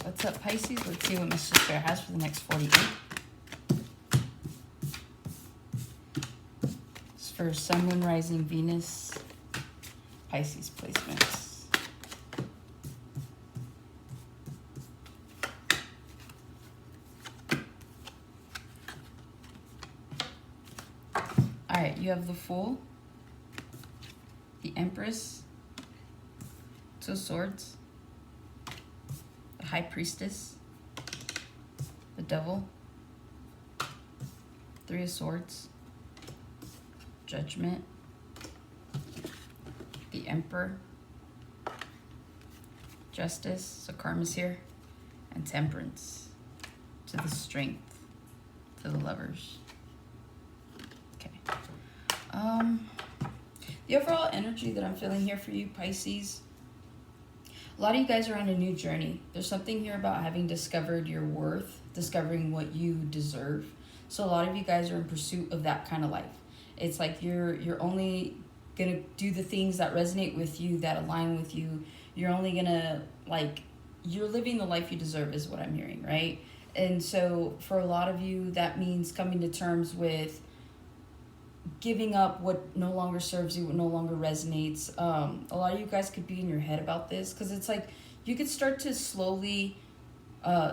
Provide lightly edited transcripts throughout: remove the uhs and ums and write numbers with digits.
What's up, Pisces? Let's see what Mr. Spirit has for the next 48. It's for Sun, Moon, Rising, Venus, Pisces placements. All right, you have the Fool, the Empress, Two of Swords, the High Priestess, the Devil, Three of Swords, Judgment, the Emperor, Justice, so Karma's here, and Temperance, to the Strength, to the Lovers. Okay. The overall energy that I'm feeling here for you, Pisces, a lot of you guys are on a new journey. There's something here about having discovered your worth, discovering what you deserve. So a lot of you guys are in pursuit of that kind of life. It's like you're only gonna do the things that resonate with you, that align with you. You're only gonna, like, you're living the life you deserve is what I'm hearing, right? And so for a lot of you, that means coming to terms with giving up what no longer serves you, what no longer resonates. A lot of you guys could be in your head about this, because it's like you could start to slowly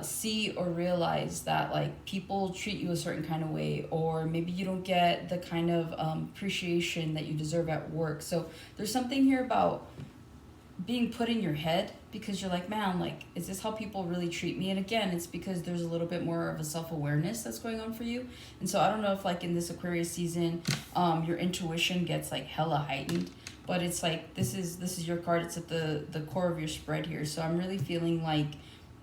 see or realize that, like, people treat you a certain kind of way, or maybe you don't get the kind of appreciation that you deserve at work. So there's something here about being put in your head, because you're like, man, like, is this how people really treat me? And again, it's because there's a little bit more of a self-awareness that's going on for you. And so I don't know if, like, in this Aquarius season, your intuition gets, like, hella heightened, but it's like, this is your card. It's at the core of your spread here. So I'm really feeling like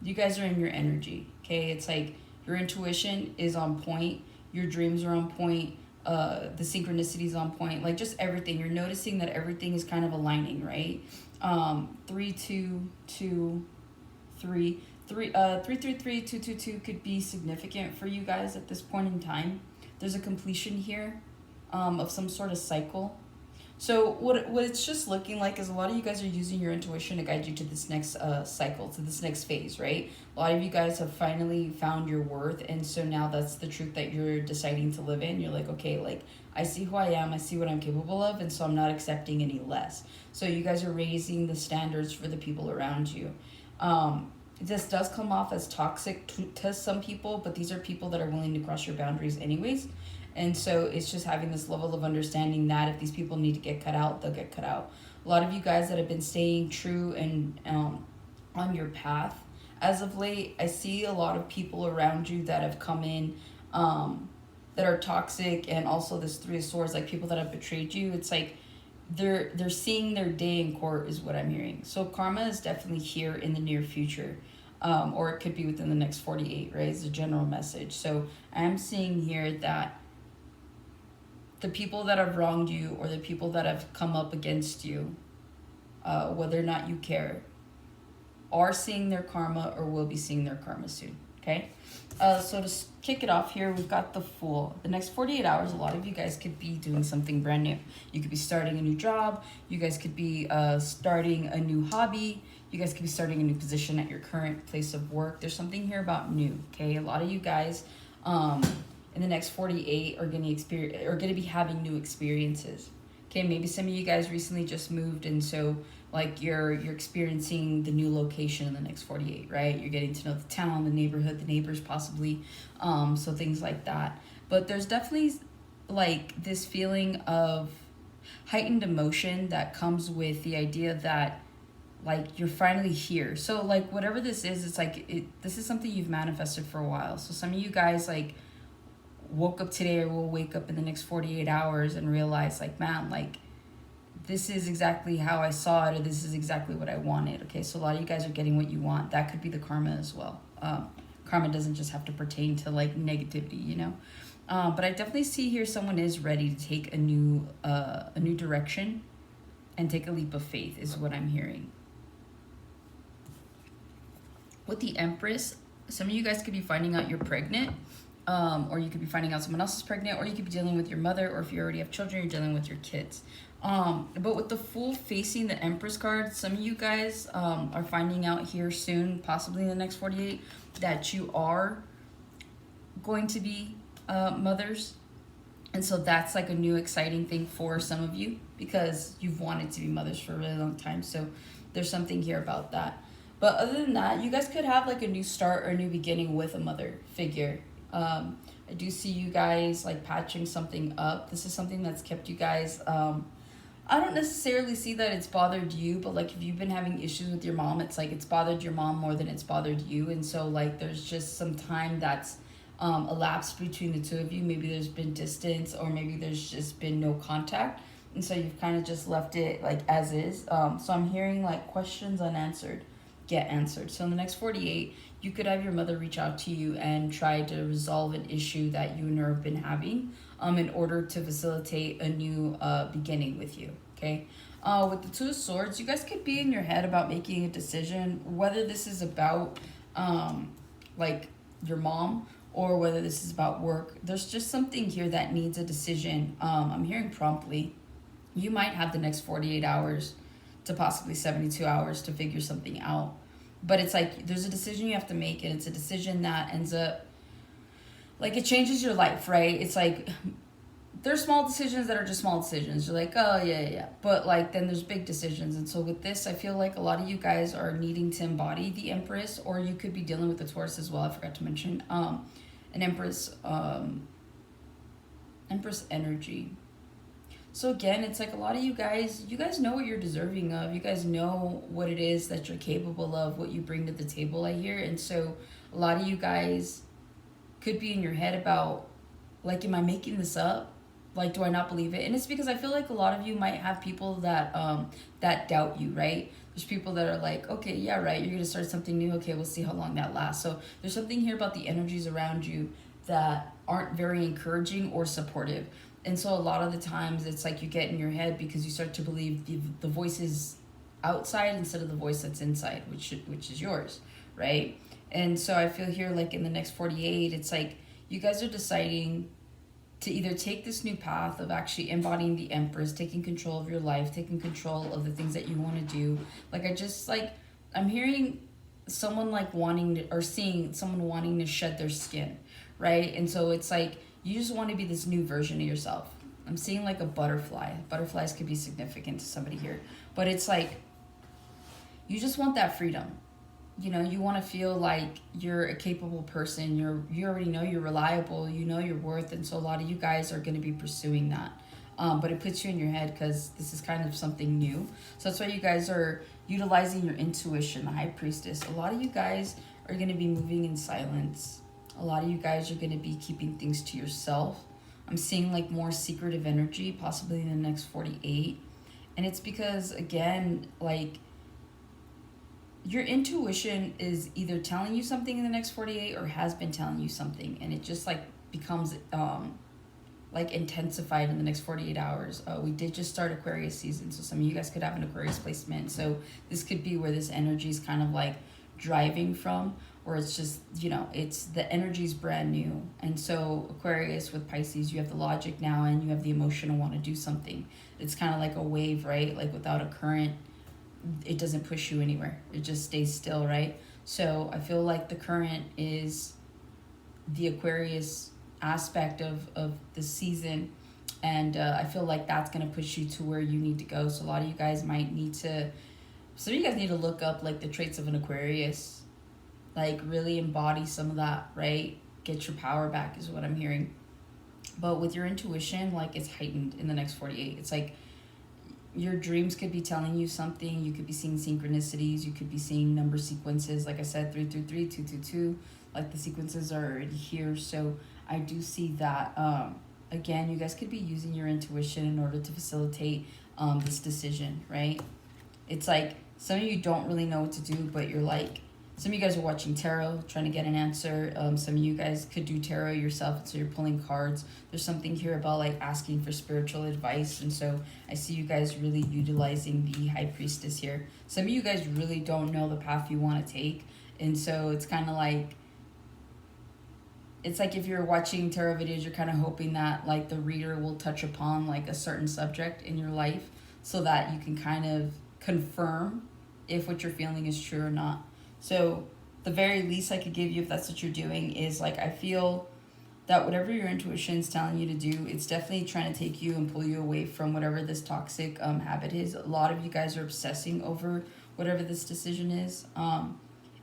you guys are in your energy, okay? It's like your intuition is on point, your dreams are on point, the synchronicity is on point, like, just everything. You're noticing that everything is kind of aligning, right? 3 2 2 3 3 3 3 3 2 2 2 could be significant for you guys at this point in time. There's a completion here of some sort of cycle. So what it's just looking like is a lot of you guys are using your intuition to guide you to this next cycle, to this next phase, right? A lot of you guys have finally found your worth, and so now that's the truth that you're deciding to live in. You're like, okay, like, I see who I am, I see what I'm capable of, and so I'm not accepting any less. So you guys are raising the standards for the people around you. This does come off as toxic to some people, but these are people that are willing to cross your boundaries anyways. And so it's just having this level of understanding that if these people need to get cut out, they'll get cut out. A lot of you guys that have been staying true and on your path as of late, I see a lot of people around you that have come in that are toxic, and also this Three of Swords, like people that have betrayed you. It's like they're seeing their day in court is what I'm hearing. So karma is definitely here in the near future. Or it could be within the next 48, right? It's a general message. So I'm seeing here that the people that have wronged you, or the people that have come up against you, whether or not you care, are seeing their karma or will be seeing their karma soon, okay? So to kick it off here, we've got the Fool. The next 48 hours, a lot of you guys could be doing something brand new. You could be starting a new job. You guys could be starting a new hobby. You guys could be starting a new position at your current place of work. There's something here about new, okay? A lot of you guys in the next 48 are going to be having new experiences. Okay, maybe some of you guys recently just moved, and so, like, you're experiencing the new location in the next 48, right? You're getting to know the town, the neighborhood, the neighbors possibly, so things like that. But there's definitely, like, this feeling of heightened emotion that comes with the idea that, like, you're finally here. So, like, whatever this is, it's like this is something you've manifested for a while. So some of you guys, like, woke up today, or will wake up in the next 48 hours and realize, like, man, like, this is exactly how I saw it, or this is exactly what I wanted. Okay, so a lot of you guys are getting what you want. That could be the karma as well. Karma doesn't just have to pertain to, like, negativity, you know. But I definitely see here someone is ready to take a new direction and take a leap of faith is what I'm hearing. With the Empress, some of you guys could be finding out you're pregnant. or you could be finding out someone else is pregnant, or you could be dealing with your mother, or if you already have children, you're dealing with your kids. But with the Fool facing the Empress card, some of you guys are finding out here soon, possibly in the next 48, that you are going to be mothers. And so that's like a new exciting thing for some of you, because you've wanted to be mothers for a really long time. So there's something here about that. But other than that, you guys could have like a new start or a new beginning with a mother figure. I do see you guys like patching something up. This is something that's kept you guys, I don't necessarily see that it's bothered you, but like if you've been having issues with your mom, it's like it's bothered your mom more than it's bothered you. And so like there's just some time that's elapsed between the two of you. Maybe there's been distance, or maybe there's just been no contact, and so you've kind of just left it like as is. So I'm hearing like questions unanswered get answered. So in the next 48, you could have your mother reach out to you and try to resolve an issue that you and her have been having, in order to facilitate a new beginning with you. Okay. With the Two of Swords, you guys could be in your head about making a decision, whether this is about like your mom, or whether this is about work. There's just something here that needs a decision. I'm hearing promptly. You might have the next 48 hours to possibly 72 hours to figure something out. But it's like there's a decision you have to make, and it's a decision that ends up, like, it changes your life, right? It's like there's small decisions that are just small decisions. You're like, oh, yeah. But, like, then there's big decisions. And so with this, I feel like a lot of you guys are needing to embody the Empress, or you could be dealing with the Taurus as well. I forgot to mention an Empress, Empress energy. So again, it's like a lot of you guys know what you're deserving of. You guys know what it is that you're capable of, what you bring to the table, I hear. And so a lot of you guys could be in your head about, like, am I making this up? Like, do I not believe it? And it's because I feel like a lot of you might have people that that doubt you, right? There's people that are like, okay, yeah, right, you're going to start something new. Okay, we'll see how long that lasts. So there's something here about the energies around you that aren't very encouraging or supportive. And so a lot of the times it's like you get in your head because you start to believe the voice is outside instead of the voice that's inside, which is yours, right? And so I feel here, like in the next 48, it's like you guys are deciding to either take this new path of actually embodying the Empress, taking control of your life, taking control of the things that you want to do. Like I'm hearing someone like wanting to, or seeing someone wanting to shed their skin, right? And so it's like you just want to be this new version of yourself. I'm seeing like a butterfly. Butterflies could be significant to somebody here. But it's like you just want that freedom. You know, you want to feel like you're a capable person. You already know you're reliable. You know your worth. And so a lot of you guys are going to be pursuing that. But it puts you in your head because this is kind of something new. So that's why you guys are utilizing your intuition, the High Priestess. A lot of you guys are going to be moving in silence. A lot of you guys are going to be keeping things to yourself. I'm seeing like more secretive energy, possibly in the next 48. And it's because, again, like your intuition is either telling you something in the next 48 or has been telling you something. And it just like becomes like intensified in the next 48 hours. We did just start Aquarius season. So some of you guys could have an Aquarius placement. So this could be where this energy is kind of like driving from. Or it's just, you know, it's the energy's brand new. And so Aquarius with Pisces, you have the logic now and you have the emotion to want to do something. It's kind of like a wave, right? Like without a current, it doesn't push you anywhere. It just stays still, right? So I feel like the current is the Aquarius aspect of the season. And I feel like that's going to push you to where you need to go. So a lot of you guys might need to, some of you guys need to look up like the traits of an Aquarius. Like really embody some of that, right? Get your power back is what I'm hearing. But with your intuition, like it's heightened in the next 48. It's like your dreams could be telling you something. You could be seeing synchronicities. You could be seeing number sequences. Like I said, 333, 222. Like the sequences are already here. So I do see that. Again, you guys could be using your intuition in order to facilitate this decision, right? It's like some of you don't really know what to do, but you're like, some of you guys are watching tarot, trying to get an answer. Some of you guys could do tarot yourself, so you're pulling cards. There's something here about like asking for spiritual advice, and so I see you guys really utilizing the High Priestess here. Some of you guys really don't know the path you want to take, and so it's kind of like it's like if you're watching tarot videos, you're kind of hoping that like the reader will touch upon like a certain subject in your life so that you can kind of confirm if what you're feeling is true or not. So the very least I could give you, if that's what you're doing, is like I feel that whatever your intuition is telling you to do, it's definitely trying to take you and pull you away from whatever this toxic habit is. A lot of you guys are obsessing over whatever this decision is.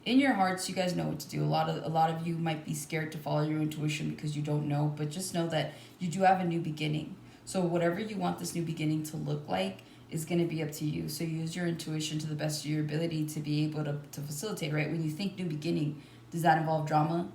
In your hearts, you guys know what to do. A lot of you might be scared to follow your intuition because you don't know, but just know that you do have a new beginning. So whatever you want this new beginning to look like is going to be up to you. So use your intuition to the best of your ability to be able to facilitate, right? When you think new beginning, does that involve drama?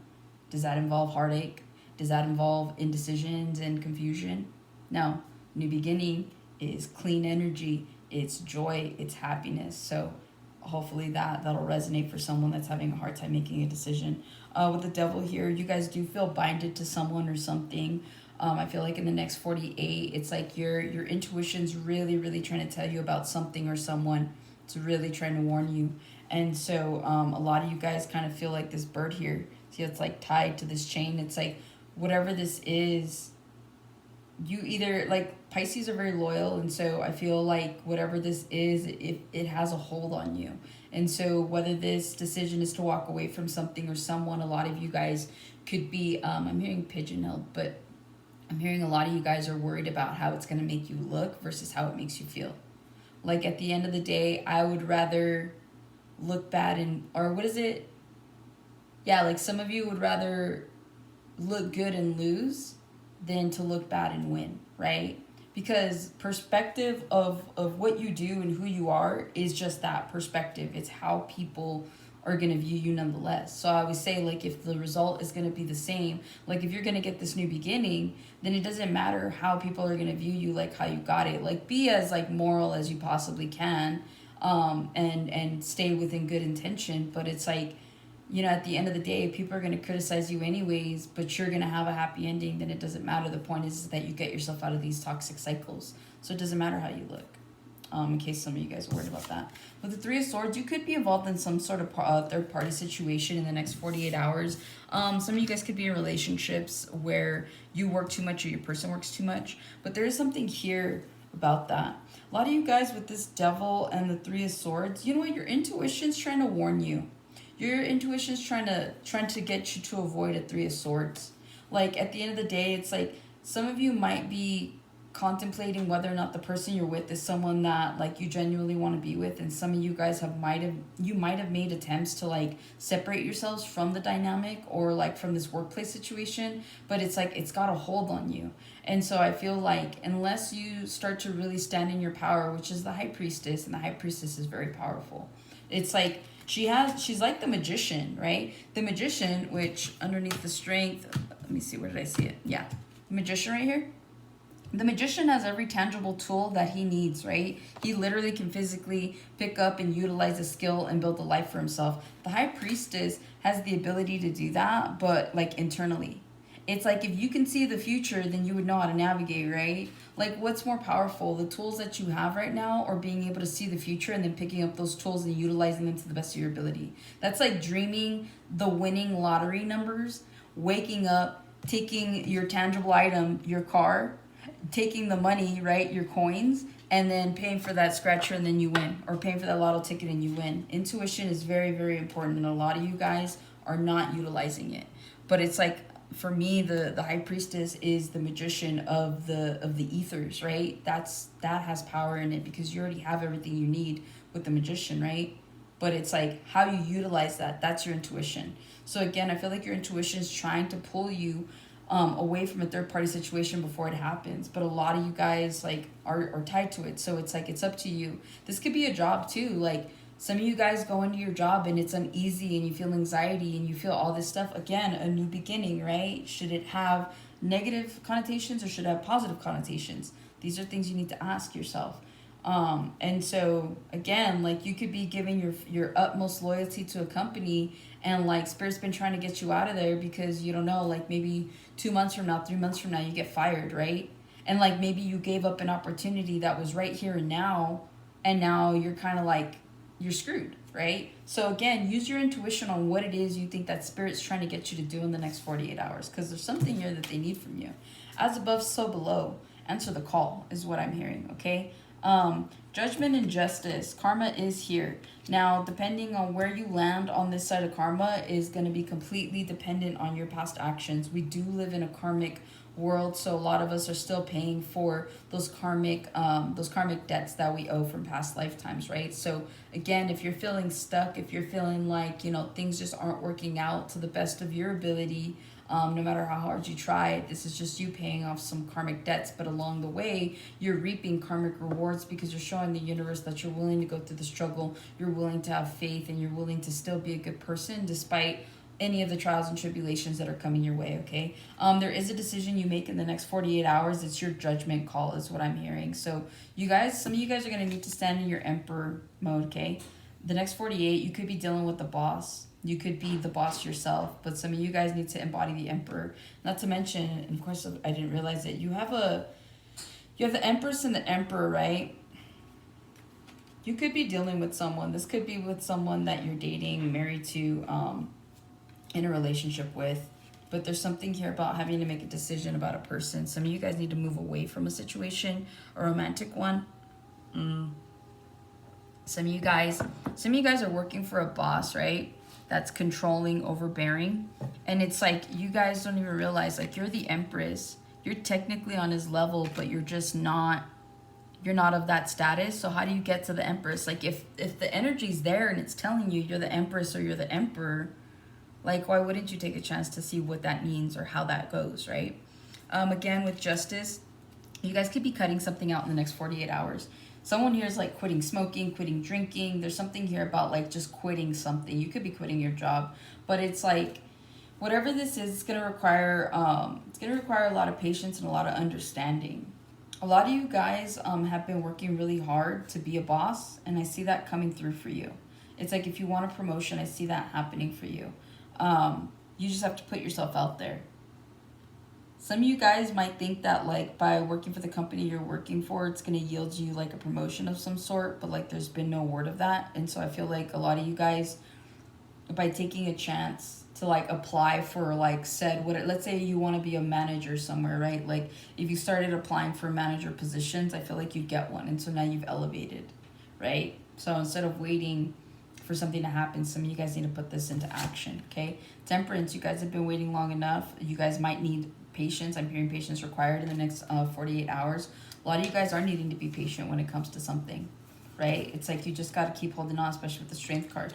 Does that involve heartache? Does that involve indecisions and confusion? No. New beginning is clean energy. It's joy. It's happiness. So hopefully that'll resonate for someone that's having a hard time making a decision. With the devil here, you guys do feel binded to someone or something. I feel like in the next 48, it's like your intuition's really, really trying to tell you about something or someone. It's really trying to warn you. And so a lot of you guys kind of feel like this bird here. See, it's like tied to this chain. It's like whatever this is, you either, like, Pisces are very loyal, and so I feel like whatever this is, it has a hold on you. And so whether this decision is to walk away from something or someone, a lot of you guys could be, I'm hearing pigeonholed, but I'm hearing a lot of you guys are worried about how it's going to make you look versus how it makes you feel. Like, at the end of the day, I would rather look bad and, or what is it? Yeah, like some of you would rather look good and lose than to look bad and win, right? Because perspective of what you do and who you are is just that perspective. It's how people are going to view you nonetheless. So I would say, like, if the result is going to be the same, like if you're going to get this new beginning, then it doesn't matter how people are going to view you, like how you got it. Like, be as like moral as you possibly can, and stay within good intention. But it's like, you know, at the end of the day, people are going to criticize you anyways, but you're going to have a happy ending, then it doesn't matter. The point is that you get yourself out of these toxic cycles. So it doesn't matter how you look, in case some of you guys are worried about that. With the Three of Swords, you could be involved in some sort of third-party situation in the next 48 hours. Some of you guys could be in relationships where you work too much or your person works too much. But there is something here about that. A lot of you guys with this Devil and the Three of Swords, you know what? Your intuition's trying to warn you. Your intuition's trying to get you to avoid a Three of Swords. Like, at the end of the day, it's like some of you might be contemplating whether or not the person you're with is someone that, like, you genuinely want to be with, and some of you guys might have made attempts to, like, separate yourselves from the dynamic or, like, from this workplace situation, but it's like it's got a hold on you. And so I feel like unless you start to really stand in your power, which is the High Priestess, and the High Priestess is very powerful. It's like she's like the Magician, right? The Magician, which underneath the Strength, let me see, where did I see it? Yeah, the Magician right here. The Magician has every tangible tool that he needs, right? He literally can physically pick up and utilize a skill and build a life for himself. The High Priestess has the ability to do that, but like internally. It's like if you can see the future, then you would know how to navigate, right? Like, what's more powerful, the tools that you have right now, or being able to see the future and then picking up those tools and utilizing them to the best of your ability? That's like dreaming the winning lottery numbers, waking up, taking your tangible item, your car, taking the money, right, your coins, and then paying for that scratcher and then you win, or paying for that lotto ticket and you win. Intuition is very, very important, and a lot of you guys are not utilizing it. But it's like, for me, the High Priestess is the Magician of the ethers, right? That has power in it because you already have everything you need with the Magician, right? But it's like how you utilize that's your intuition. So again, I feel like your intuition is trying to pull you away from a third-party situation before it happens. But a lot of you guys, like, are tied to it. So it's like, it's up to you. This could be a job too. Like, some of you guys go into your job and it's uneasy and you feel anxiety and you feel all this stuff. Again, a new beginning, right? Should it have negative connotations or should it have positive connotations? These are things you need to ask yourself. And so again, like, you could be giving your utmost loyalty to a company, and like Spirit's been trying to get you out of there because, you don't know, like maybe 2 months from now, 3 months from now, you get fired, right? And like maybe you gave up an opportunity that was right here and now you're kind of like, you're screwed. right? So again, use your intuition on what it is you think that spirit's trying to get you to do in the next 48 hours, because there's something here that they need from you. As above, so below. Answer the call is what I'm hearing, okay? Judgment and justice. Karma is here. Now, depending on where you land on this side of karma is going to be completely dependent on your past actions. We do live in a karmic world, so a lot of us are still paying for those karmic debts that we owe from past lifetimes, right? So again, if you're feeling stuck, if you're feeling like, you know, things just aren't working out to the best of your ability, no matter how hard you try, this is just you paying off some karmic debts. But along the way, you're reaping karmic rewards because you're showing the universe that you're willing to go through the struggle, you're willing to have faith, and you're willing to still be a good person despite any of the trials and tribulations that are coming your way, okay? There is a decision you make in the next 48 hours. It's your judgment call is what I'm hearing. So you guys, some of you guys are going to need to stand in your emperor mode, okay? The next 48, you could be dealing with the boss. You could be the boss yourself, but some of you guys need to embody the emperor. Not to mention, and of course, I didn't realize it, you have the empress and the emperor, right? You could be dealing with someone. This could be with someone that you're dating, married to, in a relationship with. But there's something here about having to make a decision about a person. Some of you guys need to move away from a situation, a romantic one. Some of you guys are working for a boss, right? That's controlling, overbearing. And it's like, you guys don't even realize, like, you're the empress. You're technically on his level, but you're just not, you're not of that status. So how do you get to the empress? Like, if the energy's there and it's telling you you're the empress or you're the emperor, like, why wouldn't you take a chance to see what that means or how that goes, right? Again, with justice, you guys could be cutting something out in the next 48 hours. Someone here is like quitting smoking, quitting drinking. There's something here about like just quitting something. You could be quitting your job, but it's like, whatever this is, it's gonna require a lot of patience and a lot of understanding. A lot of you guys have been working really hard to be a boss, and I see that coming through for you. It's like, if you want a promotion, I see that happening for you. You just have to put yourself out there. Some of you guys might think that, like, by working for the company you're working for, it's going to yield you like a promotion of some sort, but like there's been no word of that. And so I feel like a lot of you guys, by taking a chance to like apply for like let's say you want to be a manager somewhere, right? Like, if you started applying for manager positions, I feel like you'd get one. And so now you've elevated, right? So instead of waiting for something to happen, some of you guys need to put this into action, okay? Temperance, you guys have been waiting long enough. You guys might need patience. I'm hearing patience required in the next 48 hours. A lot of you guys are needing to be patient when it comes to something, right? It's like you just got to keep holding on, especially with the strength card.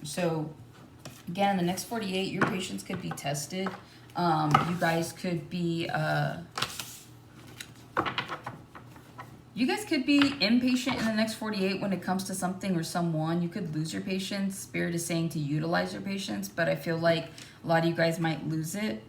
So again, in the next 48, your patience could be tested. You guys could be impatient in the next 48 when it comes to something or someone. You could lose your patience. Spirit is saying to utilize your patience, but I feel like a lot of you guys might lose it.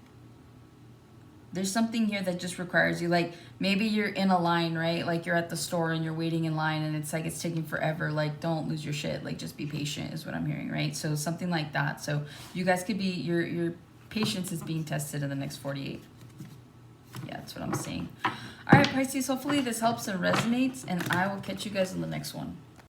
There's something here that just requires you, like, maybe you're in a line, right? Like, you're at the store and you're waiting in line and it's like it's taking forever. Like, don't lose your shit. Like, just be patient is what I'm hearing, right? So something like that. So you guys could be, your patience is being tested in the next 48. Yeah, that's what I'm saying. All right, Pisces, hopefully this helps and resonates, and I will catch you guys in the next one.